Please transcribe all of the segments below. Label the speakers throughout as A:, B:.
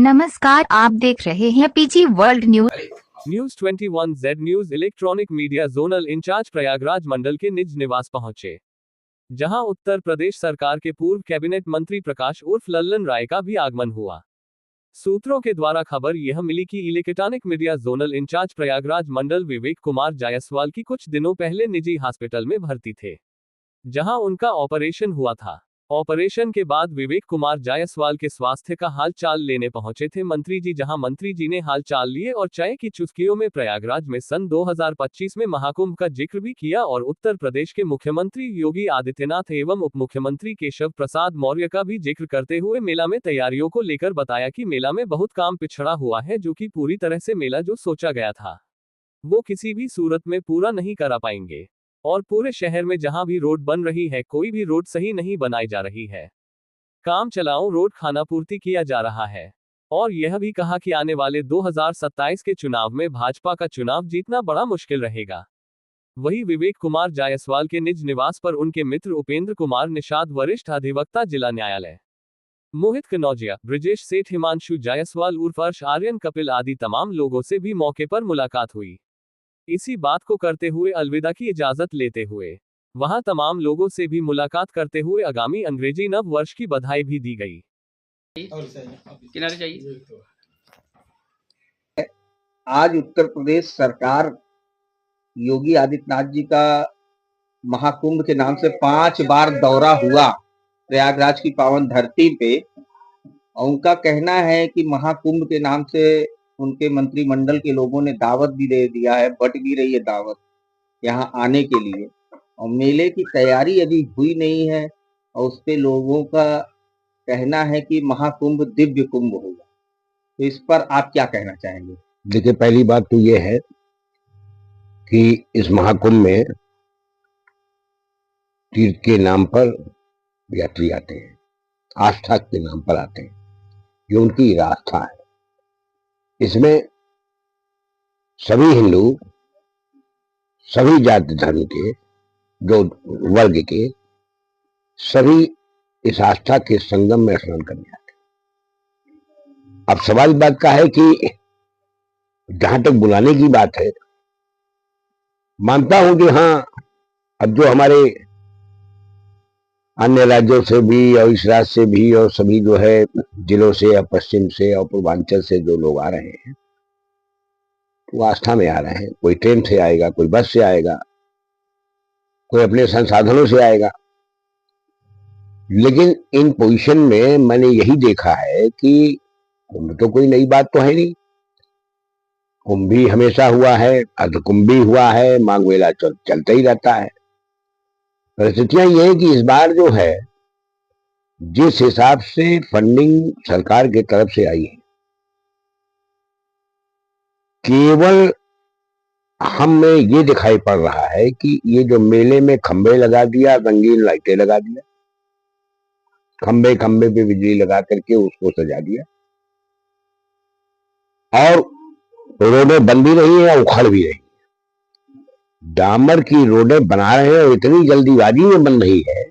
A: नमस्कार, आप देख रहे हैं PG world news.
B: News 21Z news electronic media zonal incharge Prayagraj मंडल के निज निवास पहुंचे, जहां उत्तर प्रदेश सरकार के पूर्व कैबिनेट मंत्री प्रकाश उर्फ लल्लन राय का भी आगमन हुआ। सूत्रों के द्वारा खबर यह मिली कि electronic media zonal incharge Prayagraj मंडल विवेक कुमार जायसवाल की कुछ दिनों पहले निजी हॉस्पिटल में भर्ती थे, जहां उनका ऑपरेशन हुआ था। ऑपरेशन के बाद विवेक कुमार जायसवाल के स्वास्थ्य का हाल चाल लेने पहुंचे थे मंत्री जी, जहां मंत्री जी ने हाल चाल लिए और चाय की चुस्कियों में प्रयागराज में सन 2025 में महाकुंभ का जिक्र भी किया और उत्तर प्रदेश के मुख्यमंत्री योगी आदित्यनाथ एवं उप मुख्यमंत्री केशव प्रसाद मौर्य का भी जिक्र करते हुए मेला में तैयारियों को लेकर बताया कि मेला में बहुत काम पिछड़ा हुआ है, जो कि पूरी तरह से मेला जो सोचा गया था वो किसी भी सूरत में पूरा नहीं करा पाएंगे और पूरे शहर में जहां भी रोड बन रही है कोई भी रोड सही नहीं बनाई जा रही है। काम चलाओ रोड खानापूर्ति किया जा रहा है और यह भी कहा कि आने वाले 2027 के चुनाव में भाजपा का चुनाव जीतना बड़ा मुश्किल रहेगा। वही विवेक कुमार जायसवाल के निज निवास पर उनके मित्र उपेंद्र कुमार निषाद, वरिष्ठ अधिवक्ता जिला न्यायालय, मोहित कनौजिया, ब्रिजेश सेठ, हिमांशु जायसवाल उर्फ अर्श आर्यन, कपिल आदि तमाम लोगों से भी मौके पर मुलाकात हुई। इसी बात को करते हुए अलविदा की इजाजत लेते हुए वहां तमाम लोगों से भी मुलाकात करते हुए आगामी अंग्रेजी नव वर्ष की बधाई भी दी गई।
C: किनारे चाहिए।
D: आज उत्तर प्रदेश सरकार योगी आदित्यनाथ जी का महाकुंभ के नाम से 5 बार दौरा हुआ प्रयागराज की पावन धरती पे, और उनका कहना है कि महाकुंभ के नाम से उनके मंत्रिमंडल के लोगों ने दावत भी दे दिया है, बट भी रही है दावत यहाँ आने के लिए, और मेले की तैयारी अभी हुई नहीं है और उस पे लोगों का कहना है कि महाकुंभ दिव्य कुंभ होगा। तो इस पर आप क्या कहना चाहेंगे?
E: देखिए, पहली बात तो ये है कि इस महाकुंभ में तीर्थ के नाम पर यात्री आते हैं, आस्था के नाम पर आते हैं, ये उनकी आस्था है। इसमें सभी हिंदू, सभी जाति धर्म के, जो वर्ग के, सभी इस आस्था के संगम में स्नान करने आते हैं। अब सवाल बात का है कि जहां तक बुलाने की बात है, मानता हूं कि हाँ, अब जो हमारे अन्य राज्यों से भी और इस राज्य से भी और सभी जो है जिलों से या पश्चिम से और पूर्वांचल से जो लोग आ रहे हैं वो आस्था में आ रहे हैं। कोई ट्रेन से आएगा, कोई बस से आएगा, कोई अपने संसाधनों से आएगा। लेकिन इन पोजीशन में मैंने यही देखा है कि कुंभ तो कोई नई बात तो है नहीं, कुंभ भी हमेशा हुआ है, अर्धकुंभ भी हुआ है, माघ मेला चलता ही रहता है। परिस्थितियां ये है कि इस बार जो है जिस हिसाब से फंडिंग सरकार की तरफ से आई है, केवल हमें ये दिखाई पड़ रहा है कि ये जो मेले में खंबे लगा दिया, रंगीन लाइटें लगा दिया, खंबे खंबे पे बिजली लगा करके उसको सजा दिया, और रोडें बन भी रही हैं, उखड़ भी रही हैं। डामर की रोडें बना रहे हैं और इतनी जल्दीबाजी में बन रही है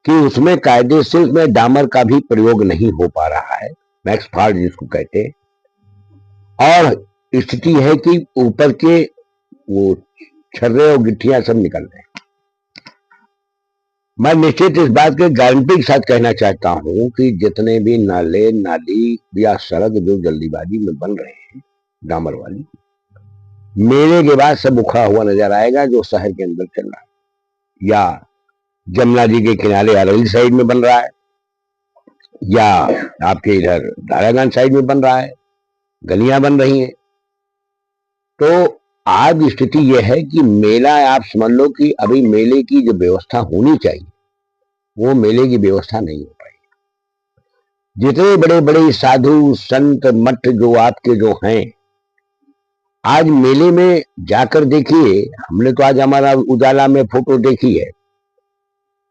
E: कि उसमें कायदे से उसमें डामर का भी प्रयोग नहीं हो पा रहा है, मैक्स फाल्ट जिसको कहते हैं। और स्थिति है कि ऊपर के वो छर्रे और गिट्टियां सब निकल रहे हैं। मैं निश्चित इस बात के गारंटी के साथ कहना चाहता हूं कि जितने भी नाले, नाली या सड़क जो जल्दीबाजी में बन रहे हैं डामर वाली, मेले के बाद सब उखड़ा हुआ नजर आएगा जो शहर के अंदर चल रहा है, या जमुना जी के किनारे अरवली साइड में बन रहा है, या आपके इधर दारागंज साइड में बन रहा है, गलियां बन रही हैं। तो आज स्थिति यह है कि मेला, आप समझ लो कि अभी मेले की जो व्यवस्था होनी चाहिए वो मेले की व्यवस्था नहीं हो पाई। जितने बड़े बड़े साधु संत मठ जो आपके जो हैं, आज मेले में जाकर देखिए, हमने तो आज हमारा उजाला में फोटो देखी है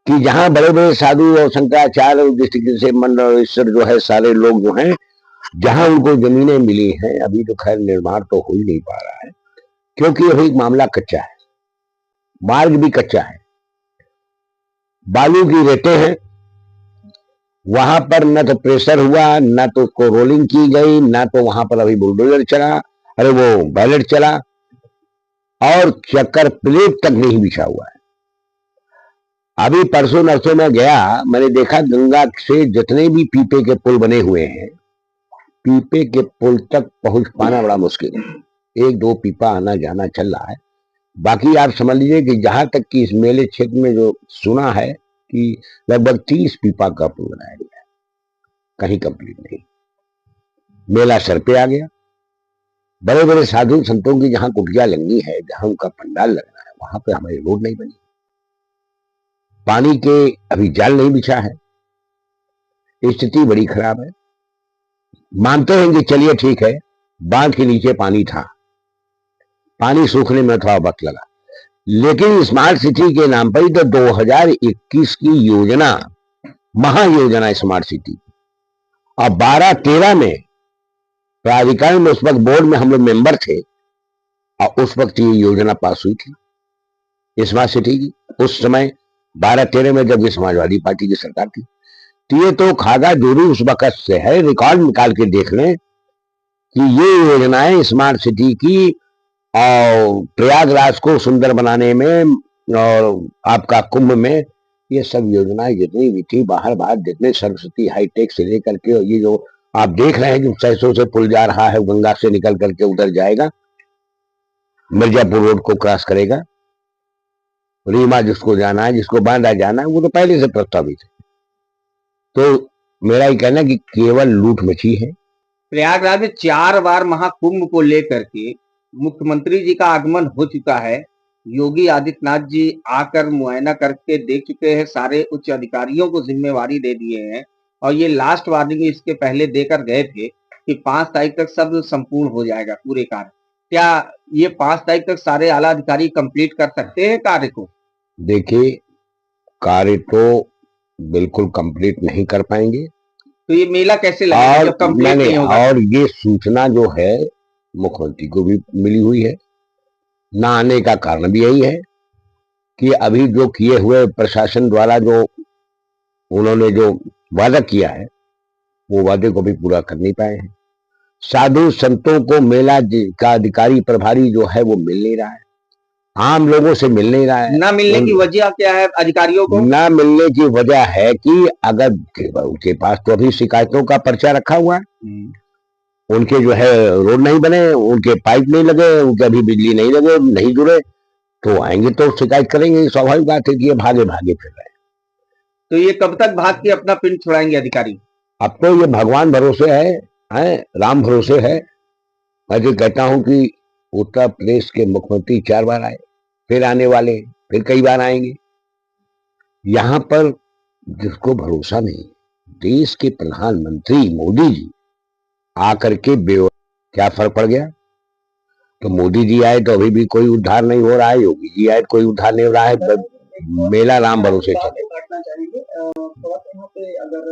E: कि जहां बड़े बड़े साधु और शंकराचार्य और डिस्ट्रिक्ट से मंडलेश्वर जो है, सारे लोग जो हैं, जहां उनको जमीनें मिली हैं, अभी तो खैर निर्माण तो हो ही नहीं पा रहा है क्योंकि अभी मामला कच्चा है, मार्ग भी कच्चा है, बालू की रेतें हैं, वहां पर न तो प्रेशर हुआ, न तो उसको रोलिंग की गई, न तो वहां पर अभी बुलडोजर चला, अरे वो बैलेट चला, और चक्कर प्लेट तक नहीं बिछा हुआ है। अभी परसों नरसों में गया, मैंने देखा गंगा से जितने भी पीपे के पुल बने हुए हैं, पीपे के पुल तक पहुंच पाना बड़ा मुश्किल है। एक दो पीपा आना जाना चल रहा है। बाकी आप समझ लीजिए कि जहां तक कि इस मेले क्षेत्र में जो सुना है कि लगभग 30 पीपा का पुल बनाया गया है, कहीं कंप्लीट नहीं। मेला सर पे आ गया। बड़े बड़े साधु संतों की जहां कुटिया लगनी है, जहां उनका पंडाल लगना है, वहां पे हमारी रोड नहीं बनी, पानी के अभी जाल नहीं बिछा है, स्थिति बड़ी खराब है। मानते हैं कि चलिए ठीक है, बांध के नीचे पानी था, पानी सूखने में थोड़ा वक्त लगा, लेकिन स्मार्ट सिटी के नाम पर ही तो 2021 की योजना, महायोजना स्मार्ट सिटी, और 12-13 में प्राधिकरण में, उस वक्त बोर्ड में हम लोग मेंबर थे, और उस वक्त ये योजना पास हुई थी स्मार्ट सिटी की। उस समय 12-13 में जब ये समाजवादी पार्टी की सरकार थी, तो ये तो खागा जोड़ी उस वक्त से है, रिकॉर्ड निकाल के देख लें कि ये योजनाएं स्मार्ट सिटी की और प्रयागराज को सुंदर बनाने में और आपका कुंभ में, ये सब योजनाएं जितनी भी थी, बाहर बाहर जितने सरस्वती हाईटेक से लेकर के, और ये जो आप देख रहे हैं जो सरसों से पुल जा रहा है, गंगा से निकल करके उधर जाएगा, मिर्जापुर रोड को क्रॉस करेगा, रीमा जिसको जाना है, जिसको बांदा जाना है, वो तो पहले से प्रस्तावित है। तो मेरा ये कहना है कि केवल लूट मची है।
D: प्रयागराज में 4 बार महाकुंभ को लेकर के मुख्यमंत्री जी का आगमन हो चुका है। योगी आदित्यनाथ जी आकर मुआयना करके देख चुके हैं, सारे उच्च अधिकारियों को जिम्मेवारी दे दिए हैं, और ये लास्ट वार्निंग इसके पहले देकर गए थे कि 5 तारीख तक सब संपूर्ण हो जाएगा पूरे कार्य। क्या ये 5 तारीख तक सारे आला अधिकारी कंप्लीट कर सकते हैं कार्य को?
E: देखिए, कार्य तो बिल्कुल कंप्लीट नहीं कर पाएंगे,
D: तो ये मेला कैसे लगेगा जब कंप्लीट नहीं होगा?
E: और ये सूचना जो है मुख्यमंत्री को भी मिली हुई है। ना आने का कारण भी यही है कि अभी जो किए हुए प्रशासन द्वारा जो उन्होंने जो वादा किया है, वो वादे को भी पूरा कर नहीं पाए हैं। साधु संतों को मेला का अधिकारी प्रभारी जो है वो मिल नहीं रहा है, आम लोगों से मिल नहीं रहा है।
D: ना मिलने की वजह क्या है अधिकारियों को? ना
E: मिलने की वजह है कि अगर उनके पास तो अभी शिकायतों का पर्चा रखा हुआ है, उनके जो है रोड नहीं बने, उनके पाइप नहीं लगे, उनके अभी बिजली नहीं लगे, नहीं जुड़े, तो आएंगे तो शिकायत करेंगे। स्वाभाविक बात है कि ये भागे भागे फिर रहे।
D: तो ये कब तक भाग के अपना पिंड छुड़ाएंगे अधिकारी?
E: अब तो ये भगवान भरोसे है, राम भरोसे है। मैं तो कहता हूं कि उत्तर प्रदेश के मुख्यमंत्री 4 बार आए, फिर आने वाले, फिर कई बार आएंगे। यहां पर जिसको भरोसा नहीं, देश के प्रधानमंत्री मोदी जी आकर के क्या फर्क पड़ गया? तो मोदी जी आए तो अभी भी कोई उद्धार नहीं हो रहा है, योगी जी आए तो कोई उद्धार नहीं हो रहा है। मेला राम भरोसे चले।
F: यहाँ पे अगर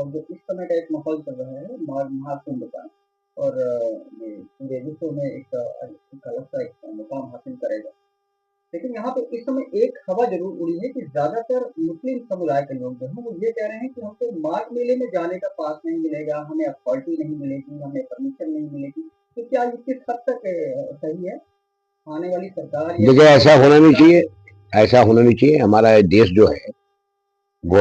F: जो इस समय का एक माहौल चल रहा है महाकुंभ का, और ये पूरे विश्व में एक अलग सा एक मुकाम हासिल करेगा, लेकिन यहाँ पे इस समय एक हवा जरूर उड़ी है कि ज्यादातर मुस्लिम समुदाय के लोग जो हैं वो ये कह रहे हैं कि हमको माघ मेले में जाने का पास नहीं मिलेगा, हमें अथॉरिटी नहीं मिलेगी, हमें परमिशन नहीं मिलेगी। तो क्या ये किस हद तक सही है? आने वाली सरकार
E: देखिए, ऐसा होना नहीं चाहिए, ऐसा होना नहीं चाहिए। हमारा देश जो है वो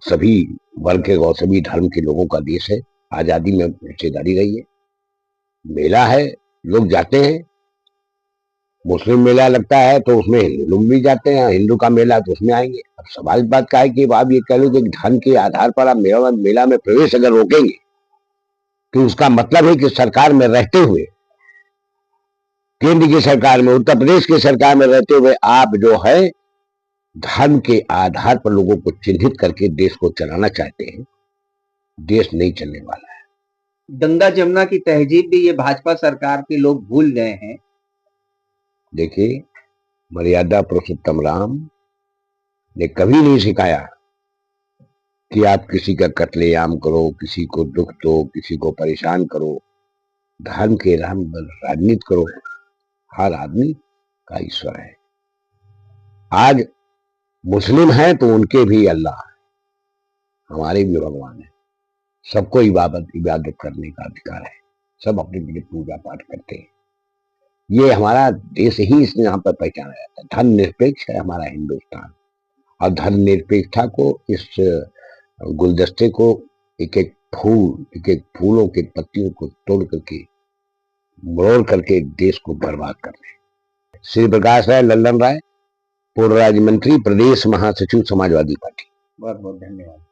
E: सभी वर्ग के और सभी धर्म के लोगों का देश है। आजादी में हिस्सेदारी रही है, मेला है, लोग जाते हैं। मुस्लिम मेला लगता है तो उसमें हिंदू लोग भी जाते हैं, हिंदू का मेला तो उसमें आएंगे। अब स्वाभाविक बात का है कि आप ये कह लो कि धर्म के आधार पर आप मेला में प्रवेश अगर रोकेंगे तो उसका मतलब है कि सरकार में रहते हुए, केंद्र की सरकार में, उत्तर प्रदेश की सरकार में रहते हुए आप जो है धर्म के आधार पर लोगों को चिन्हित करके देश को चलाना चाहते हैं। देश नहीं चलने वाला है।
D: गंगा जमुना की तहजीब भी ये भाजपा सरकार के लोग भूल गए हैं।
E: देखिए, मर्यादा पुरुषोत्तम राम ने कभी नहीं सिखाया कि आप किसी का कत्लेआम करो, किसी को दुख दो, किसी को परेशान करो। धर्म के राम राजनीति करो, हर आदमी का ईश्वर है। आज मुस्लिम हैं तो उनके भी अल्लाह है, हमारे भी भगवान है, सबको इबादत करने का अधिकार है, सब अपनी अपनी पूजा पाठ करते हैं। ये हमारा देश ही इस यहाँ पर पहचाना जाता है। धर्मनिरपेक्ष है हमारा हिंदुस्तान, और धर्मनिरपेक्षता को, इस गुलदस्ते को एक एक फूलों के पत्तियों को तोड़ करके, मरोड़ करके देश को बर्बाद कर रहे हैं। श्री प्रकाश राय लल्लन राय, पूर्व राज्य मंत्री, प्रदेश महासचिव समाजवादी पार्टी।
D: बहुत बहुत धन्यवाद।